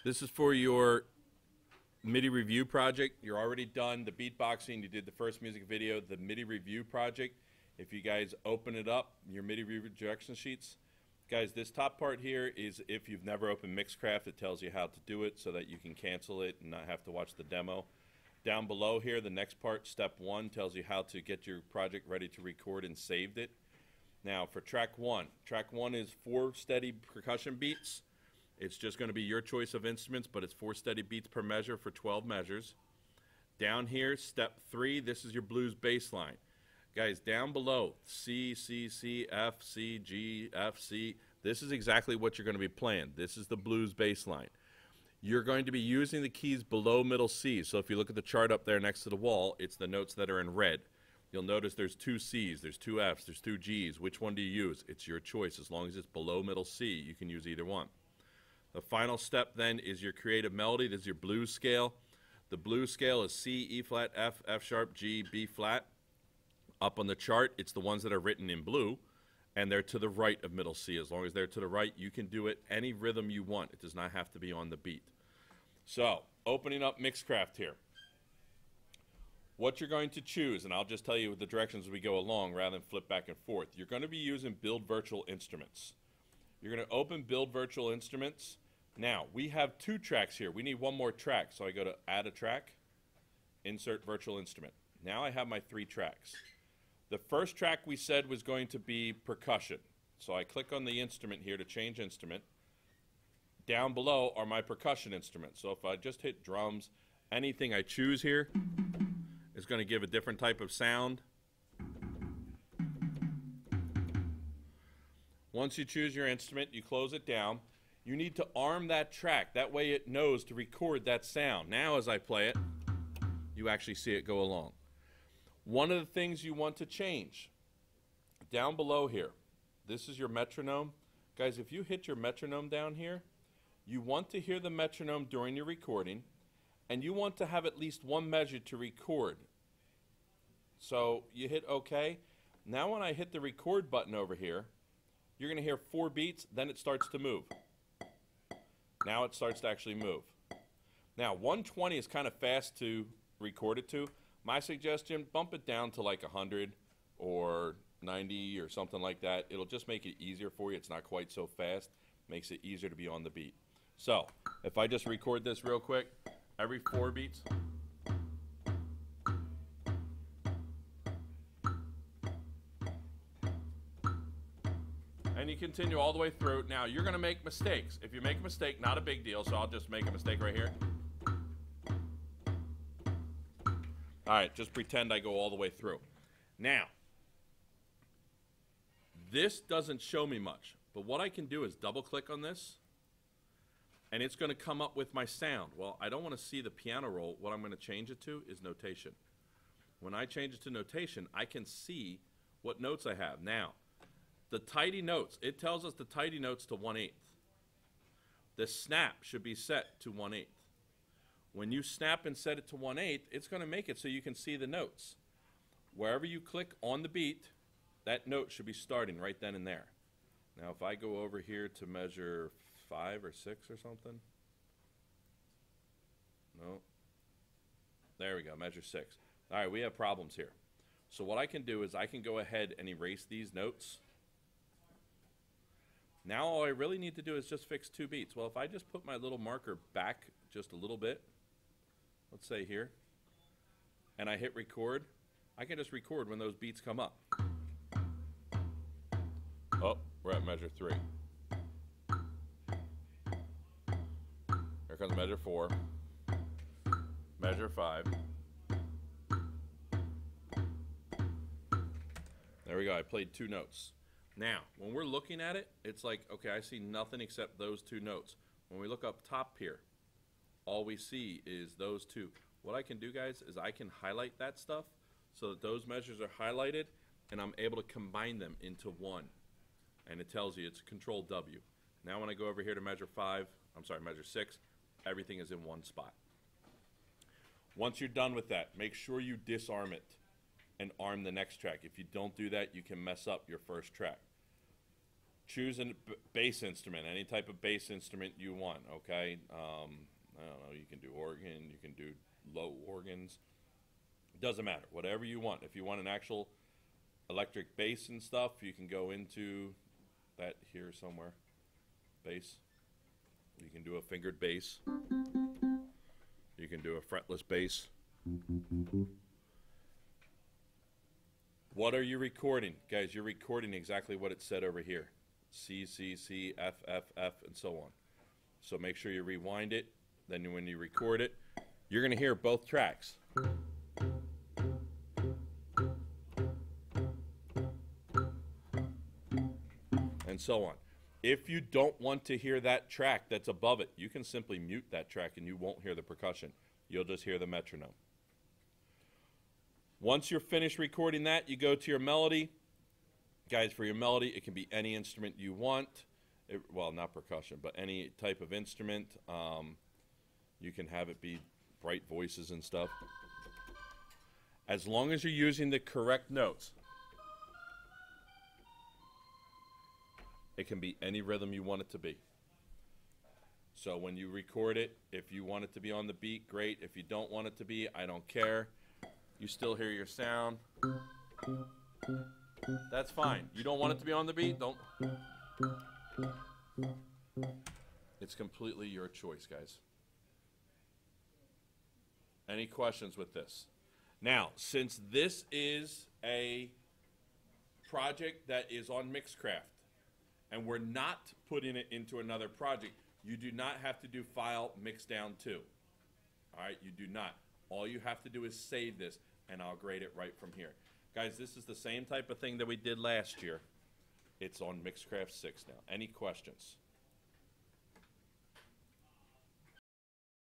This is for your MIDI review project. You're already done the beatboxing. You did the first music video, the MIDI review project. If you guys open it up, your MIDI review direction sheets. Guys, this top part here is if you've never opened Mixcraft, it tells you how to do it so that you can cancel it and not have to watch the demo. Down below here, the next part, step 1, tells you how to get your project ready to record and saved it. Now for track 1 is 4 steady percussion beats. It's just going to be your choice of instruments, but it's 4 steady beats per measure for 12 measures. Down here, step 3, this is your blues bass line. Guys, down below, C, C, C, F, C, G, F, C, this is exactly what you're going to be playing. This is the blues bass line. You're going to be using the keys below middle C. So if you look at the chart up there next to the wall, it's the notes that are in red. You'll notice there's 2 C's, there's 2 F's, there's 2 G's. Which one do you use? It's your choice. As long as it's below middle C, you can use either one. The final step then is your creative melody. This is your blues scale. The blues scale is C, E flat, F, F sharp, G, B flat. Up on the chart, it's the ones that are written in blue, and they're to the right of middle C. As long as they're to the right, you can do it any rhythm you want. It does not have to be on the beat. So, opening up Mixcraft here. What you're going to choose, and I'll just tell you the directions as we go along rather than flip back and forth. You're going to be using Build Virtual Instruments. You're going to open Build Virtual Instruments. Now, we have 2 tracks here. We need one more track. So I go to Add a Track, Insert Virtual Instrument. Now I have my 3 tracks. The first track we said was going to be percussion. So I click on the instrument here to change instrument. Down below are my percussion instruments. So if I just hit drums, anything I choose here is going to give a different type of sound. Once you choose your instrument, you close it down. You need to arm that track. That way it knows to record that sound. Now as I play it, you actually see it go along. One of the things you want to change, down below here, this is your metronome. Guys, if you hit your metronome down here, you want to hear the metronome during your recording, and you want to have at least 1 measure to record. So you hit OK. Now when I hit the record button over here, you're going to hear 4 beats, then it starts to move. Now it starts to actually move. Now 120 is kind of fast to record it to. My suggestion, bump it down to like 100 or 90 or something like that. It'll just make it easier for you. It's not quite so fast. Makes it easier to be on the beat. So if I just record this real quick, every 4 beats. And you continue all the way through. Now, you're going to make mistakes. If you make a mistake, not a big deal, so I'll just make a mistake right here. All right, just pretend I go all the way through. Now, this doesn't show me much, but what I can do is double-click on this, and it's going to come up with my sound. Well, I don't want to see the piano roll. What I'm going to change it to is notation. When I change it to notation, I can see what notes I have. Now, the tidy notes, it tells us the tidy notes to 1/8. The snap should be set to 1/8. When you snap and set it to 1/8, it's going to make it so you can see the notes. Wherever you click on the beat, that note should be starting right then and there. Now if I go over here to measure 5 or 6 or something. No. There we go, measure 6. All right, we have problems here. So what I can do is I can go ahead and erase these notes. Now all I really need to do is just fix 2 beats. Well, if I just put my little marker back just a little bit, let's say here, and I hit record, I can just record when those beats come up. Oh, we're at measure 3. Here comes measure 4, measure 5. There we go, I played 2 notes. Now, when we're looking at it, it's like, okay, I see nothing except those 2 notes. When we look up top here, all we see is those 2. What I can do, guys, is I can highlight that stuff so that those measures are highlighted, and I'm able to combine them into one. And it tells you it's Control W. Now when I go over here to measure 6, everything is in one spot. Once you're done with that, make sure you disarm it and arm the next track. If you don't do that, you can mess up your first track. choose a bass instrument, any type of bass instrument you want, okay? I don't know, you can do organ, you can do low organs. Doesn't matter, whatever you want. If you want an actual electric bass and stuff, you can go into that here somewhere, bass. You can do a fingered bass. You can do a fretless bass. What are you recording? Guys, you're recording exactly what it said over here. C, C, C, F, F, F, and so on. So make sure you rewind it. Then when you record it, you're going to hear both tracks. And so on. If you don't want to hear that track that's above it, you can simply mute that track and you won't hear the percussion. You'll just hear the metronome. Once you're finished recording that, you go to your melody. Guys, for your melody, it can be any instrument you want. Well, not percussion, but any type of instrument. You can have it be bright voices and stuff. As long as you're using the correct notes. It can be any rhythm you want it to be. So when you record it, if you want it to be on the beat, great. If you don't want it to be, I don't care. You still hear your sound. That's fine. You don't want it to be on the beat? Don't. It's completely your choice, guys. Any questions with this? Now, since this is a project that is on Mixcraft, and we're not putting it into another project, you do not have to do file mixdown 2. All right, you do not. All you have to do is save this, and I'll grade it right from here. Guys, this is the same type of thing that we did last year. It's on Mixcraft 6 now. Any questions?